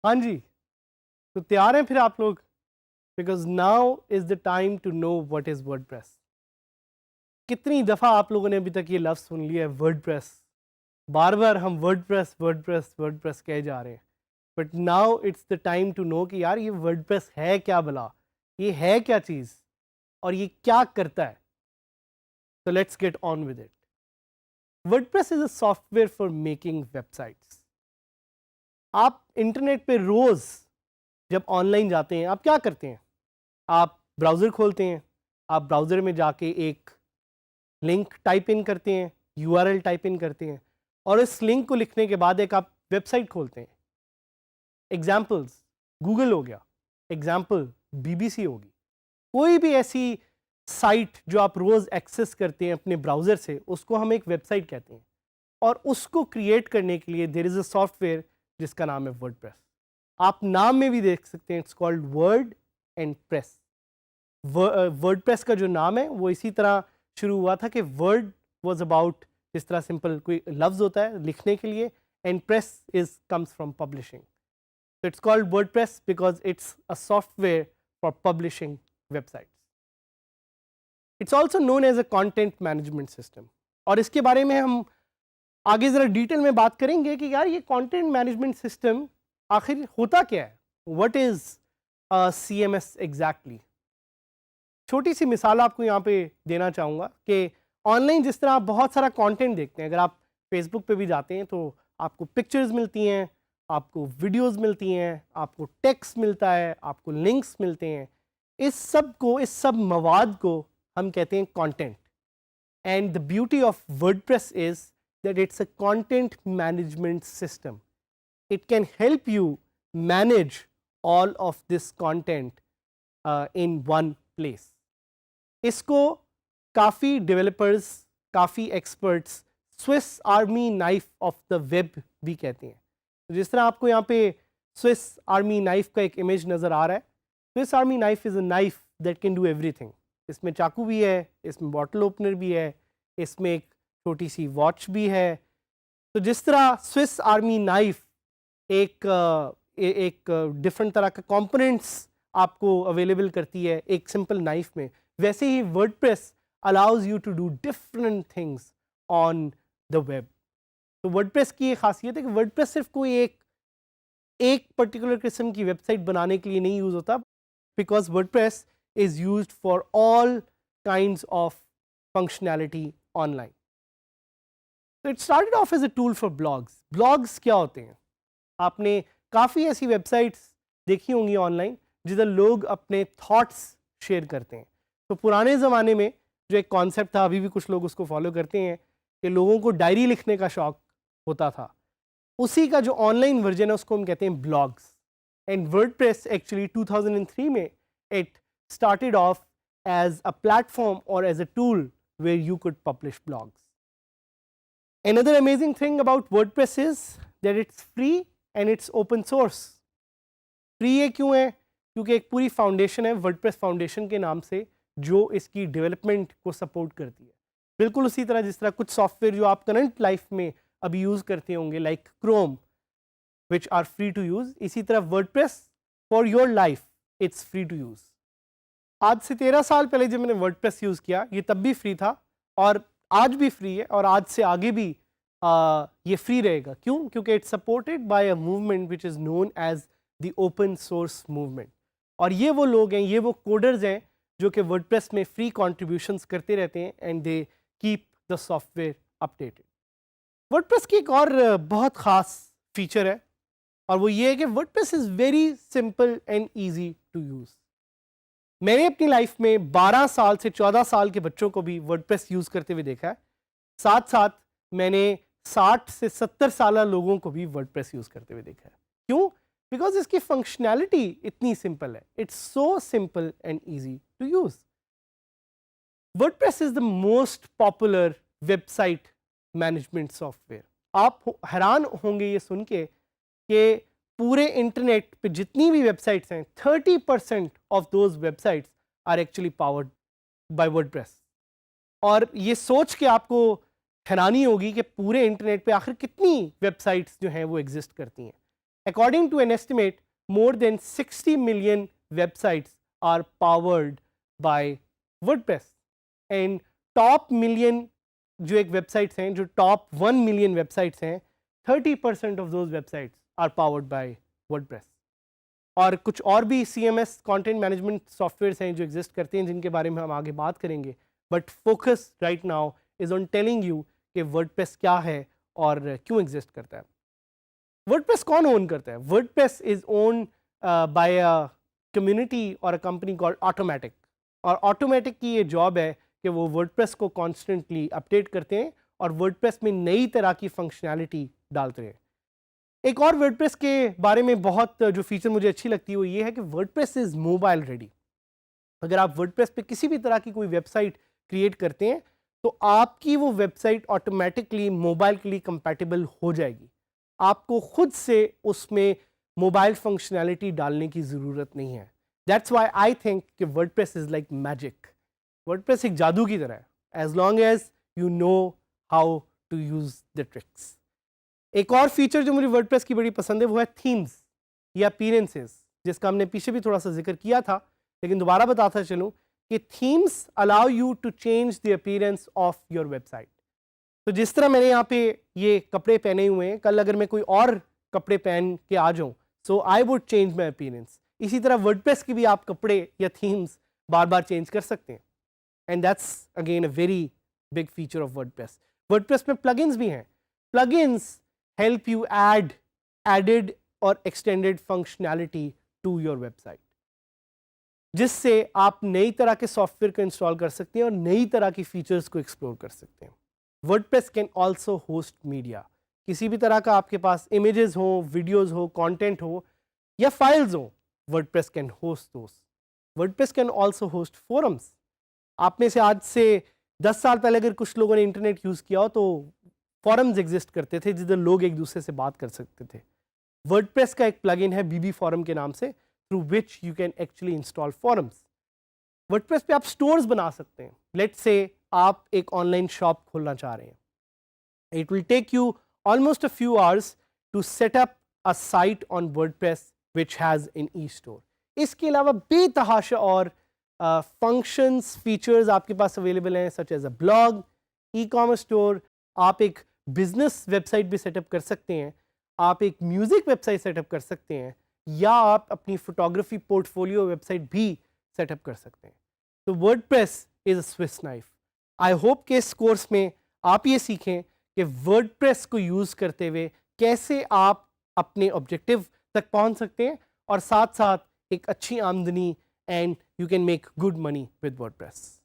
हाँ जी, तो तैयार हैं फिर आप लोग? Because now is the time to know what is WordPress. कितनी दफ़ा आप लोगों ने अभी तक ये लफ्ज़ सुन लिया है वर्डप्रेस, बार बार हम वर्डप्रेस वर्डप्रेस वर्डप्रेस कहे जा रहे हैं, but now it's the time to know कि यार ये वर्डप्रेस है क्या भला, ये है क्या चीज़ और ये क्या करता है। तो let's get on with it. WordPress is a software for making websites. आप इंटरनेट पे रोज़ जब ऑनलाइन जाते हैं आप क्या करते हैं? आप ब्राउज़र खोलते हैं, आप ब्राउज़र में जाके एक लिंक टाइप इन करते हैं, यूआरएल टाइप इन करते हैं और इस लिंक को लिखने के बाद एक आप वेबसाइट खोलते हैं। एग्जाम्पल्स गूगल हो गया, एग्जाम्पल बीबीसी होगी, कोई भी ऐसी साइट जो आप रोज़ एक्सेस करते हैं अपने ब्राउज़र से, उसको हम एक वेबसाइट कहते हैं। और उसको क्रिएट करने के लिए देयर इज़ अ सॉफ्टवेयर जिसका नाम है वर्डप्रेस। आप नाम में भी देख सकते हैं, it's called word and press. WordPress का जो नाम है वो इसी तरह शुरू हुआ था कि वर्ड वाज अबाउट, जिस तरह सिंपल कोई लफ्ज़ होता है लिखने के लिए, and press is comes from publishing. So it's called WordPress because it's a software for publishing websites. It's also known as a content management system. और इसके बारे में हम आगे ज़रा डिटेल में बात करेंगे कि यार ये कंटेंट मैनेजमेंट सिस्टम आखिर होता क्या है, व्हाट इज़ CMS एग्जैक्टली। छोटी सी मिसाल आपको यहाँ पे देना चाहूँगा कि ऑनलाइन जिस तरह आप बहुत सारा कंटेंट देखते हैं, अगर आप फेसबुक पे भी जाते हैं तो आपको पिक्चर्स मिलती हैं, आपको वीडियोस मिलती हैं, आपको टेक्स्ट मिलता है, आपको लिंक्स मिलते हैं। इस सब मवाद को हम कहते हैं content. And the beauty of WordPress is that it's a content management system. It can help you manage all of this content in one place. इसको काफ़ी डेवलपर्स, काफ़ी experts Swiss army knife of the web भी कहते हैं। तो जिस तरह आपको यहाँ पे स्विस आर्मी नाइफ का एक इमेज नज़र आ रहा है, Swiss army knife is a knife that can do everything. इसमें चाकू भी है, इसमें बॉटल ओपनर भी है, इसमें एक छोटी सी वॉच भी है। तो जिस तरह स्विस आर्मी नाइफ एक डिफरेंट तरह का कंपोनेंट्स आपको अवेलेबल करती है एक सिंपल नाइफ में, वैसे ही WordPress allows you to do different things on the web. तो वर्डप्रेस की ये खासियत है कि वर्डप्रेस सिर्फ कोई एक पर्टिकुलर किस्म की वेबसाइट बनाने के लिए नहीं यूज़ होता, because WordPress is used for all kinds of functionality online. तो it started off as a tool for blogs. Blogs क्या होते हैं? आपने काफ़ी ऐसी वेबसाइट्स देखी होंगी ऑनलाइन जिधर लोग अपने थॉट्स शेयर करते हैं। तो पुराने ज़माने में जो एक कॉन्सेप्ट था, अभी भी कुछ लोग उसको फॉलो करते हैं, कि लोगों को डायरी लिखने का शौक होता था, उसी का जो ऑनलाइन वर्जन है उसको हम कहते हैं ब्लॉग्स। एंड वर्डप्रेस एक्चुअली 2003 में it started off as a platform और as a tool where you could publish blogs. Another amazing thing about WordPress is that it's free and it's open source. Free ये क्यों है? क्योंकि एक पूरी foundation है WordPress foundation के नाम से जो इसकी डेवलपमेंट को सपोर्ट करती है। बिल्कुल उसी तरह जिस तरह कुछ सॉफ्टवेयर जो आप करंट लाइफ में अभी यूज़ करते होंगे like Chrome which are free to use, इसी तरह WordPress for your life it's free to use. आज से 13 साल पहले जब मैंने वर्डप्रेस यूज़ किया ये तब भी फ्री था और आज भी फ्री है और आज से आगे भी ये फ्री रहेगा। क्यों? क्योंकि it's supported by a movement which is known as the open source movement. और ये वो लोग हैं, ये वो कोडर्स हैं जो कि वर्डप्रेस में फ्री कॉन्ट्रीब्यूशंस करते रहते हैं and they keep the software updated. WordPress की एक और बहुत ख़ास फीचर है और वो ये है कि WordPress is very simple and easy to use. मैंने अपनी लाइफ में 12 साल से 14 साल के बच्चों को भी वर्डप्रेस यूज़ करते हुए देखा है। साथ साथ मैंने 60 से 70 साल लोगों को भी वर्डप्रेस यूज़ करते हुए देखा है। क्यों? बिकॉज इसकी फंक्शनैलिटी इतनी सिंपल है। It's so simple and easy to use. WordPress is the most popular website management software. आप हैरान होंगे ये सुन के कि पूरे इंटरनेट पे जितनी भी वेबसाइट्स हैं 30% of those websites are actually powered by WordPress. और ये सोच के आपको हैरानी होगी कि पूरे इंटरनेट पे आखिर कितनी वेबसाइट्स जो हैं वो एग्जिस्ट करती हैं। According to an estimate more than 60 million websites are powered by WordPress and top million जो एक वेबसाइट्स हैं, जो टॉप 1 मिलियन वेबसाइट्स हैं, 30% of those websites are powered by WordPress. और कुछ और भी CMS कंटेंट मैनेजमेंट सॉफ्टवेयर्स हैं जो एग्जिस्ट करते हैं, जिनके बारे में हम आगे बात करेंगे, but focus right now is on telling you कि वर्डप्रेस क्या है और क्यों एग्जिस्ट करता है। वर्डप्रेस कौन ओन करता है? WordPress is own by a community और अ कंपनी कॉल्ड ऑटोमेटिक। और ऑटोमेटिक की ये जॉब है कि वो वर्डप्रेस को कॉन्स्टेंटली अपडेट करते हैं और वर्डप्रेस में नई तरह की फंक्शनैलिटी डालते हैं। एक और वर्डप्रेस के बारे में बहुत जो फीचर मुझे अच्छी लगती है वो ये है कि वर्डप्रेस इज मोबाइल रेडी। अगर आप वर्डप्रेस पे किसी भी तरह की कोई वेबसाइट क्रिएट करते हैं तो आपकी वो वेबसाइट ऑटोमेटिकली मोबाइल के लिए कंपैटिबल हो जाएगी। आपको खुद से उसमें मोबाइल फंक्शनैलिटी डालने की ज़रूरत नहीं है। दैट्स वाई आई थिंक कि WordPress is like magic. WordPress एक जादू की तरह है, as long as you know how to use the tricks. एक और फीचर जो मुझे वर्डप्रेस की बड़ी पसंद है वो है थीम्स या अपीयरेंसेस, जिसका हमने पीछे भी थोड़ा सा जिक्र किया था, लेकिन दोबारा बताता चलूँ कि themes allow you to change the appearance of your website. तो जिस तरह मैंने यहाँ पे ये कपड़े पहने हुए हैं, कल अगर मैं कोई और कपड़े पहन के आ जाऊँ, so I would change my appearance. इसी तरह वर्डप्रेस की भी आप कपड़े या थीम्स बार बार चेंज कर सकते हैं, and that's again a very big feature of WordPress. WordPress में प्लगइन्स भी हैं। Plugins help you add added और extended functionality to your website, जिससे आप नई तरह के सॉफ्टवेयर को इंस्टॉल कर सकते हैं और नई तरह की फीचर्स को एक्सप्लोर कर सकते हैं। WordPress can also host media. किसी भी तरह का आपके पास इमेजेस हो, वीडियोस हो, कंटेंट हो या फाइल्स हो, WordPress can host those. WordPress can also host forums. आप में से आज से 10 साल पहले अगर कुछ लोगों ने इंटरनेट यूज़ किया हो तो फोरम्स एग्जिस्ट करते थे जिधर लोग एक दूसरे से बात कर सकते थे। वर्डप्रेस का एक प्लगइन है BB फोरम के नाम से, through which you can actually install forums. WordPress पे आप स्टोर्स बना सकते हैं। लेट्स से आप एक ऑनलाइन शॉप खोलना चाह रहे हैं, it will take you almost a few hours to set up a site on WordPress which has in e store. इसके अलावा बेतहाशा और फंक्शंस फीचर्स आपके पास अवेलेबल हैं, such as a blog, e-commerce store. आप एक बिजनेस वेबसाइट भी सेटअप कर सकते हैं, आप एक म्यूजिक वेबसाइट सेटअप कर सकते हैं, या आप अपनी फोटोग्राफी पोर्टफोलियो वेबसाइट भी सेटअप कर सकते हैं। तो WordPress is a Swiss knife. I hope कि इस कोर्स में आप ये सीखें कि वर्डप्रेस को यूज़ करते हुए कैसे आप अपने ऑब्जेक्टिव तक पहुंच सकते हैं और साथ साथ एक अच्छी आमदनी, and you can make good money with WordPress.